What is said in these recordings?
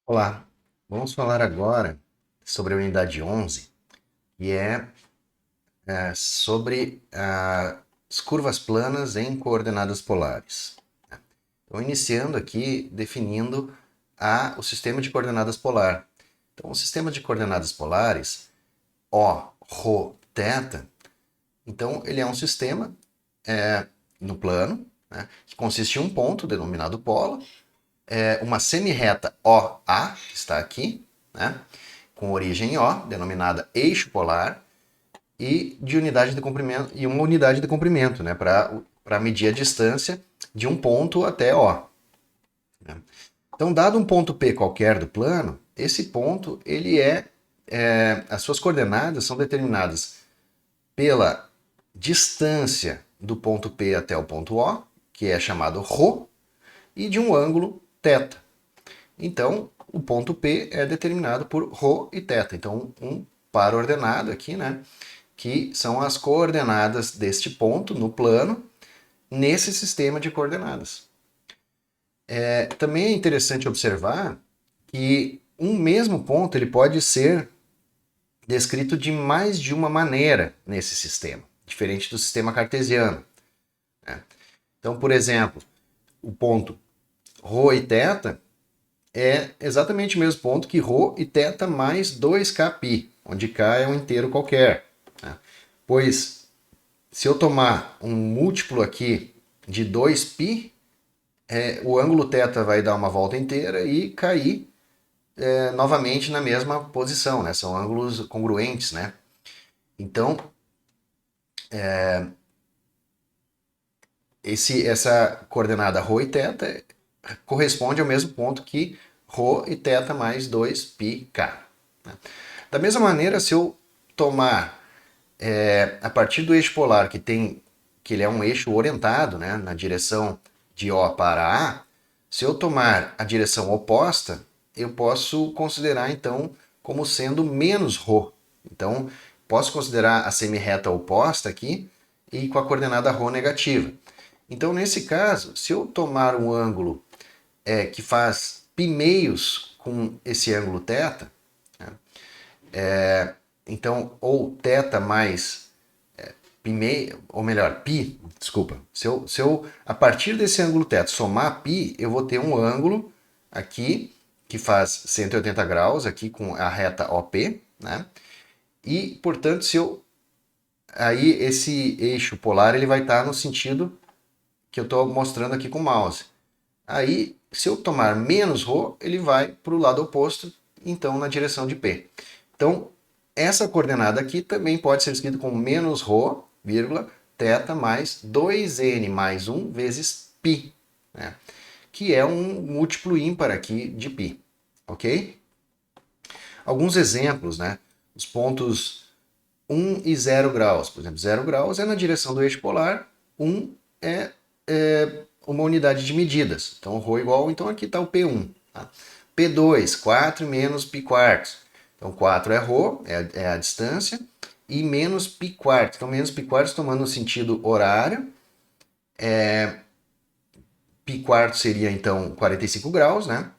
Olá, vamos falar agora sobre a unidade 11, que sobre as curvas planas em coordenadas polares. Então, iniciando aqui, definindo o sistema de coordenadas polar. Então, o sistema de coordenadas polares, O, Rho, θ, então ele é um sistema no plano, né, que consiste em um ponto, denominado polo, uma semirreta OA, que está aqui, né, com origem em O, denominada eixo polar, e de unidade de comprimento e uma unidade de comprimento, né, para medir a distância de um ponto até O. Né? Então, dado um ponto P qualquer do plano, esse ponto as suas coordenadas são determinadas pela distância do ponto P até o ponto O, que é chamado ρ, e de um ângulo θ. Então, o ponto P é determinado por ρ e θ. Então, um par ordenado aqui, né? Que são as coordenadas deste ponto no plano, nesse sistema de coordenadas. Também é interessante observar que um mesmo ponto ele pode ser descrito de mais de uma maneira nesse sistema, diferente do sistema cartesiano. Né? Então, por exemplo, o ponto ρ e θ é exatamente o mesmo ponto que ρ e θ mais 2kπ, onde k é um inteiro qualquer. Né? Pois, se eu tomar um múltiplo aqui de 2π, o ângulo θ vai dar uma volta inteira e cair novamente na mesma posição, né? São ângulos congruentes, né? Então, essa coordenada ρ e θ corresponde ao mesmo ponto que ρ e θ mais 2πk. Né? Da mesma maneira, se eu tomar a partir do eixo polar, que ele é um eixo orientado, né, na direção de O para A, se eu tomar a direção oposta, eu posso considerar então como sendo menos ρ. Então, posso considerar a semirreta oposta aqui e com a coordenada ρ negativa. Então, nesse caso, se eu tomar um ângulo que faz π meios com esse ângulo θ, né, então, ou θ mais π meio, ou melhor, π, desculpa, se eu a partir desse ângulo θ somar π, eu vou ter um ângulo aqui que faz 180 graus, aqui com a reta OP, né? E, portanto, aí esse eixo polar ele vai estar no sentido que eu estou mostrando aqui com o mouse. Aí, se eu tomar menos ρ, ele vai para o lado oposto, então na direção de P. Então, essa coordenada aqui também pode ser escrita como menos ρ, vírgula, θ mais 2n mais 1 vezes π, né? Que é um múltiplo ímpar aqui de π, ok? Alguns exemplos, né? Os pontos 1 e 0 graus. Por exemplo, 0 graus é na direção do eixo polar, 1 é uma unidade de medidas. Então, ρ igual, então aqui está o P1. Tá? P2, 4 menos π quartos. Então, 4 é ρ, é a distância, e menos π quartos. Então, menos π quartos tomando o sentido horário. Π quartos seria, então, 45 graus, né?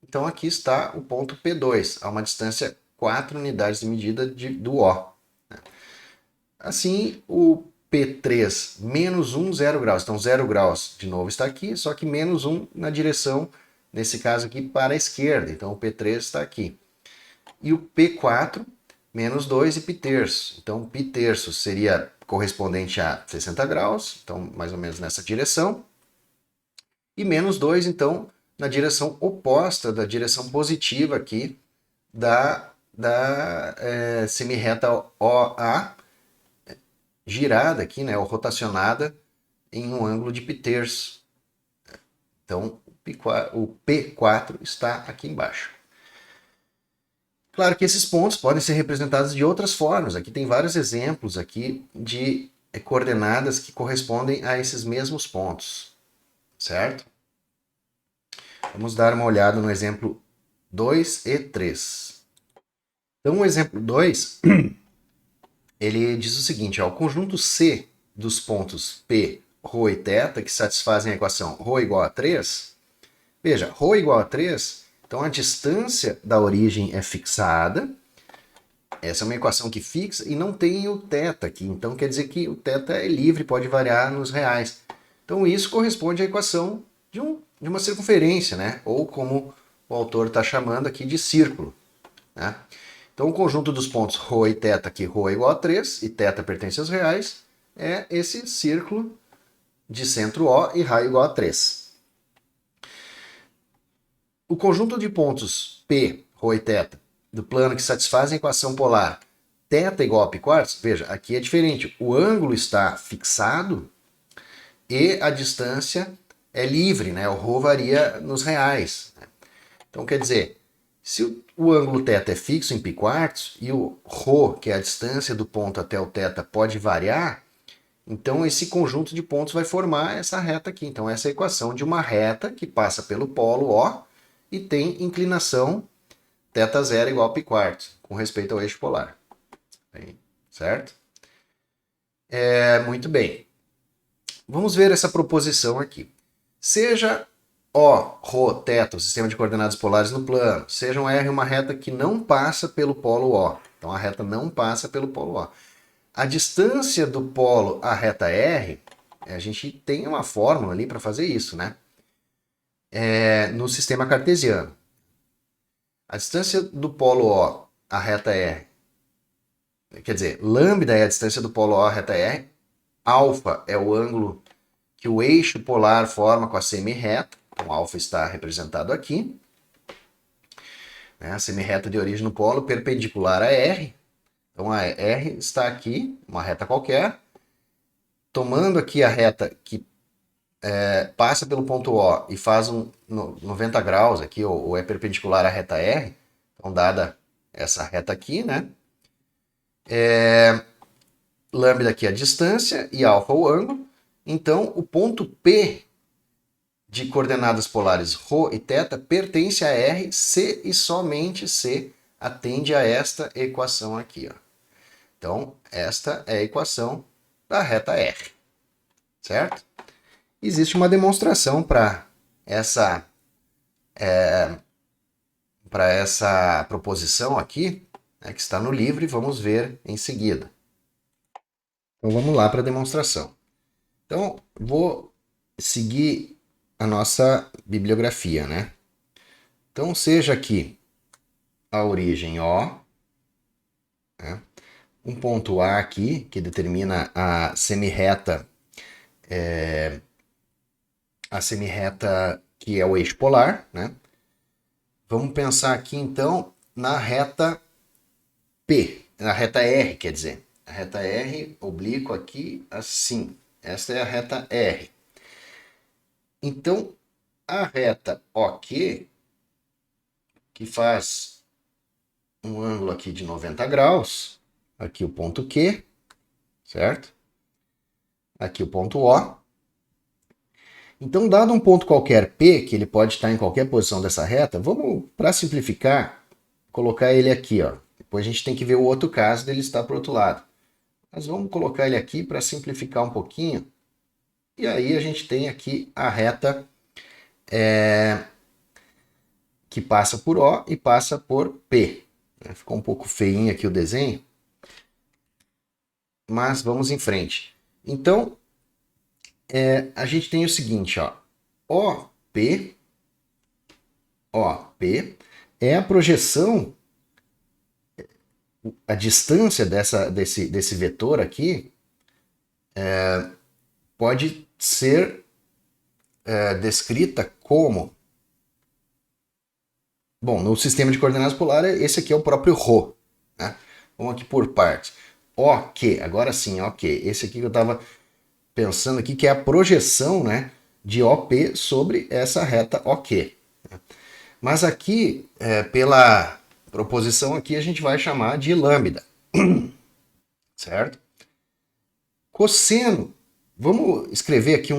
Então, aqui está o ponto P2, a uma distância 4 unidades de medida do O. Assim, o P3, menos 1, 0 graus. Então, 0 graus, de novo, está aqui, só que menos 1 na direção, nesse caso aqui, para a esquerda. Então, o P3 está aqui. E o P4, menos 2 e π terços. Então, π terços seria correspondente a 60 graus, então, mais ou menos nessa direção. E menos 2, então, na direção oposta da direção positiva aqui da semirreta OA, girada aqui, né, ou rotacionada em um ângulo de π terços. Então, o P4 está aqui embaixo. Claro que esses pontos podem ser representados de outras formas. Aqui tem vários exemplos aqui de coordenadas que correspondem a esses mesmos pontos, certo? Vamos dar uma olhada no exemplo 2 e 3. Então, o exemplo 2, ele diz o seguinte, ó, o conjunto C dos pontos P, ρ e θ, que satisfazem a equação ρ igual a 3, veja, ρ igual a 3 Então a distância da origem é fixada. Essa é uma equação que fixa e não tem o θ aqui. Então quer dizer que o θ é livre, pode variar nos reais. Então isso corresponde à equação de uma circunferência, né? Ou como o autor está chamando aqui de círculo, né? Então o conjunto dos pontos ρ e θ, aqui ρ é igual a 3 e θ pertence aos reais, é esse círculo de centro O e raio igual a 3. O conjunto de pontos P, ρ e θ do plano que satisfazem a equação polar θ igual a π², veja, aqui é diferente. O ângulo está fixado e a distância é livre, né? O ρ varia nos reais. Então, quer dizer, se o ângulo θ é fixo em π² e o ρ, que é a distância do ponto até o θ, pode variar, então esse conjunto de pontos vai formar essa reta aqui. Então, essa é a equação de uma reta que passa pelo polo O e tem inclinação θ0 igual a π², com respeito ao eixo polar. Certo? Muito bem. Vamos ver essa proposição aqui. Seja O, ρ, θ, o sistema de coordenadas polares no plano, seja um R uma reta que não passa pelo polo O. Então a reta não passa pelo polo O. A distância do polo à reta R, a gente tem uma fórmula ali para fazer isso, né? No sistema cartesiano. A distância do polo O à reta R, quer dizer, lambda é a distância do polo O à reta R, alfa é o ângulo que o eixo polar forma com a semirreta, então alfa está representado aqui, né? A semirreta de origem no polo perpendicular a R, então a R está aqui, uma reta qualquer, tomando aqui a reta que passa pelo ponto O e faz 90 graus aqui, ou é perpendicular à reta R, então dada essa reta aqui, né? Lambda aqui é a distância e alfa o ângulo, então o ponto P de coordenadas polares ρ e θ pertence a R se e somente se atende a esta equação aqui, ó. Então, esta é a equação da reta R, certo? Existe uma demonstração para essa proposição aqui, né, que está no livro, e vamos ver em seguida. Então vamos lá para a demonstração. Então, vou seguir a nossa bibliografia, né? Então, seja aqui a origem O, né? Um ponto A aqui, que determina a semirreta que é o eixo polar, né? Vamos pensar aqui, então, na reta P, na reta R, quer dizer. A reta R, oblíqua aqui, assim. Esta é a reta R. Então, a reta OQ, que faz um ângulo aqui de 90 graus, aqui o ponto Q, certo? Aqui o ponto O. Então, dado um ponto qualquer P, que ele pode estar em qualquer posição dessa reta, vamos, para simplificar, colocar ele aqui, ó. Depois a gente tem que ver o outro caso dele estar para o outro lado. Mas vamos colocar ele aqui para simplificar um pouquinho. E aí a gente tem aqui a reta que passa por O e passa por P. Ficou um pouco feinho aqui o desenho, mas vamos em frente. Então, a gente tem o seguinte, ó, OP é a projeção, a distância desse vetor aqui pode ser descrita como... Bom, no sistema de coordenadas polares, esse aqui é o próprio ρ, né? Vamos aqui por partes. OK, agora sim, OK. Esse aqui que eu estava pensando aqui, que é a projeção, né, de OP sobre essa reta OK. Mas aqui, pela proposição aqui, a gente vai chamar de lambda, certo? Cosseno, vamos escrever aqui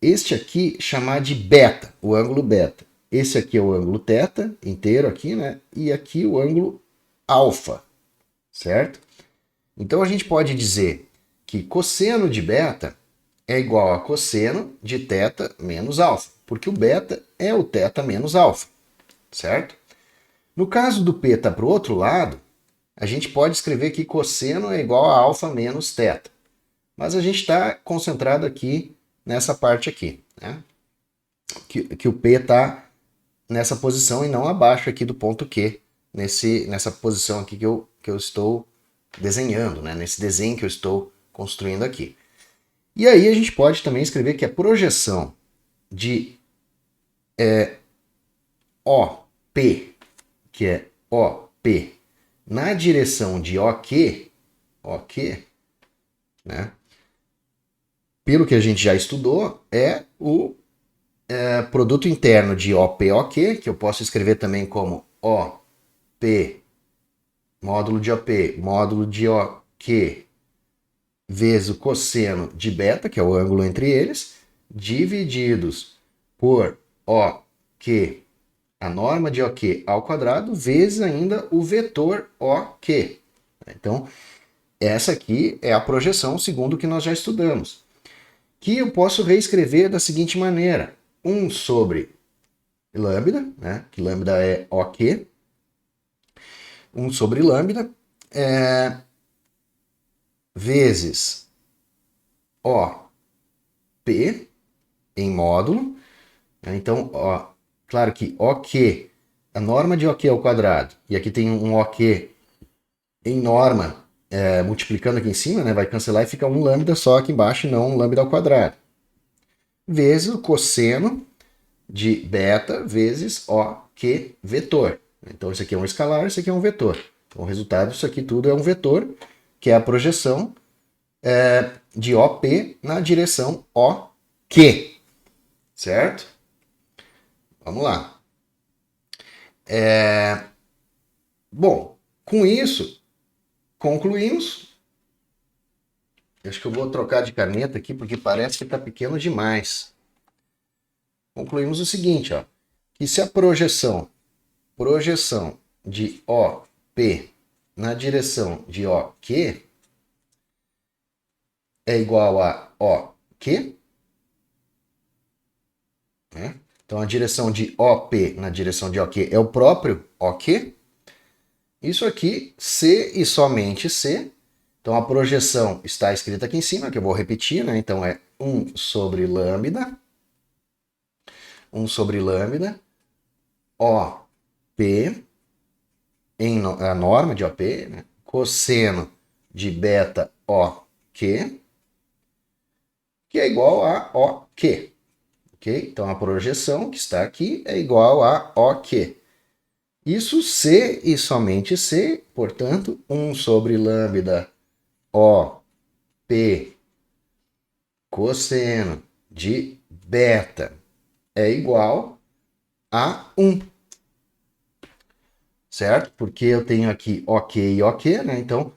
este aqui, chamar de beta, o ângulo beta. Esse aqui é o ângulo θ inteiro aqui, né? E aqui o ângulo alfa, certo? Então a gente pode dizer que cosseno de beta é igual a cosseno de θ menos alfa, porque o beta é o θ menos alfa, certo? No caso do P estar para o outro lado, a gente pode escrever que cosseno é igual a alfa menos θ. Mas a gente está concentrado aqui nessa parte aqui, né? Que o P está nessa posição e não abaixo aqui do ponto Q, nessa posição aqui que eu estou desenhando, né? Nesse desenho que eu estou construindo aqui. E aí a gente pode também escrever que a projeção de OP, que é OP, na direção de OQ, né? Pelo que a gente já estudou, é o produto interno de OP-OQ, que eu posso escrever também como OP, módulo de OP, módulo de OQ, vezes o cosseno de beta, que é o ângulo entre eles, divididos por OQ, a norma de OQ ao quadrado, vezes ainda o vetor OQ. Então, essa aqui é a projeção segundo o que nós já estudamos. Que eu posso reescrever da seguinte maneira. 1 sobre lambda, né? Que lambda é OQ. 1 sobre lambda vezes OP em módulo. Então, ó, claro que OQ, a norma de OQ ao quadrado, e aqui tem um OQ em norma, multiplicando aqui em cima, né, vai cancelar e fica um lambda só aqui embaixo e não um lambda ao quadrado. Vezes o cosseno de beta vezes OQ vetor. Então, isso aqui é um escalar, isso aqui é um vetor. Então, o resultado disso aqui tudo é um vetor, que é a projeção de OP na direção OQ. Certo? Vamos lá. Bom, com isso, concluímos. Acho que eu vou trocar de caneta aqui, porque parece que está pequeno demais. Concluímos o seguinte, ó, que se a projeção de OP na direção de OQ é igual a OQ, né? Então, a direção de OP na direção de OQ é o próprio OQ. Isso aqui, C e somente C. Então, a projeção está escrita aqui em cima, que eu vou repetir, né? Então, é 1 sobre lambda. 1 sobre lambda. OP, a norma de OP, né? Cosseno de beta OQ, que é igual a OQ. Okay? Então, a projeção que está aqui é igual a OQ. Isso C e somente C, portanto, 1 sobre lambda OP cosseno de beta é igual a 1. Certo? Porque eu tenho aqui OK e OK, né? Então,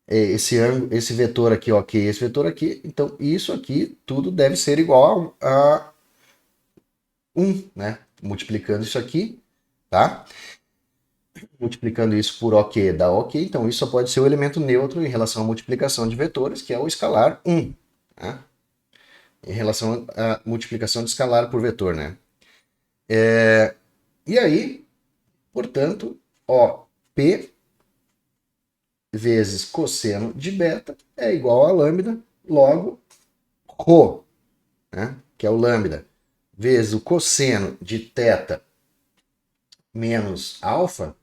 esse vetor aqui, OK, esse vetor aqui. Então, isso aqui tudo deve ser igual a 1, né? Multiplicando isso aqui, tá? Multiplicando isso por OK dá OK. Então, isso só pode ser o elemento neutro em relação à multiplicação de vetores, que é o escalar 1. Né? Em relação à multiplicação de escalar por vetor, né? E aí, portanto, OP vezes cosseno de beta é igual a lambda, logo ρ, né? Que é o lambda, vezes o cosseno de θ menos alfa.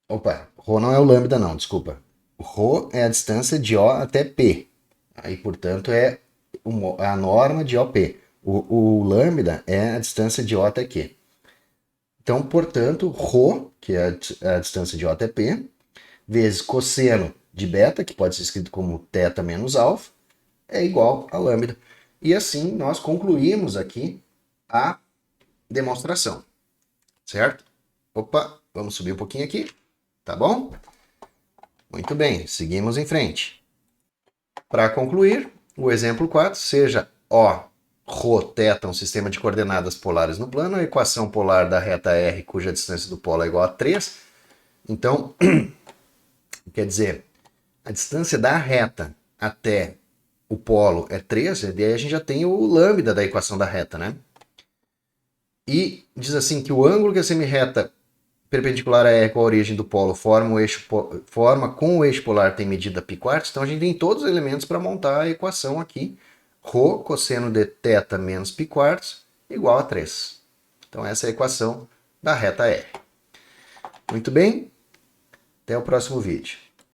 Opa, ρ não é o lambda não, desculpa. O ρ é a distância de O até P. Aí, portanto, é a norma de OP. O lambda é a distância de O até Q. Então, portanto, ρ, que é a distância de O até P, vezes cosseno de beta, que pode ser escrito como θ menos alfa, é igual a lambda. E assim nós concluímos aqui a demonstração. Certo? Opa, vamos subir um pouquinho aqui. Tá bom? Muito bem, seguimos em frente. Para concluir, o exemplo 4, seja O, ρ, θ, um sistema de coordenadas polares no plano, a equação polar da reta R, cuja distância do polo é igual a 3. Então, quer dizer, a distância da reta até o polo é 3, e daí a gente já tem o lambda da equação da reta, né? e diz assim que o ângulo que a semirreta perpendicular a E com a origem do polo forma com o eixo polar tem medida π², então a gente tem todos os elementos para montar a equação aqui, ρ cosseno de θ menos π² igual a 3. Então essa é a equação da reta R. Muito bem, até o próximo vídeo.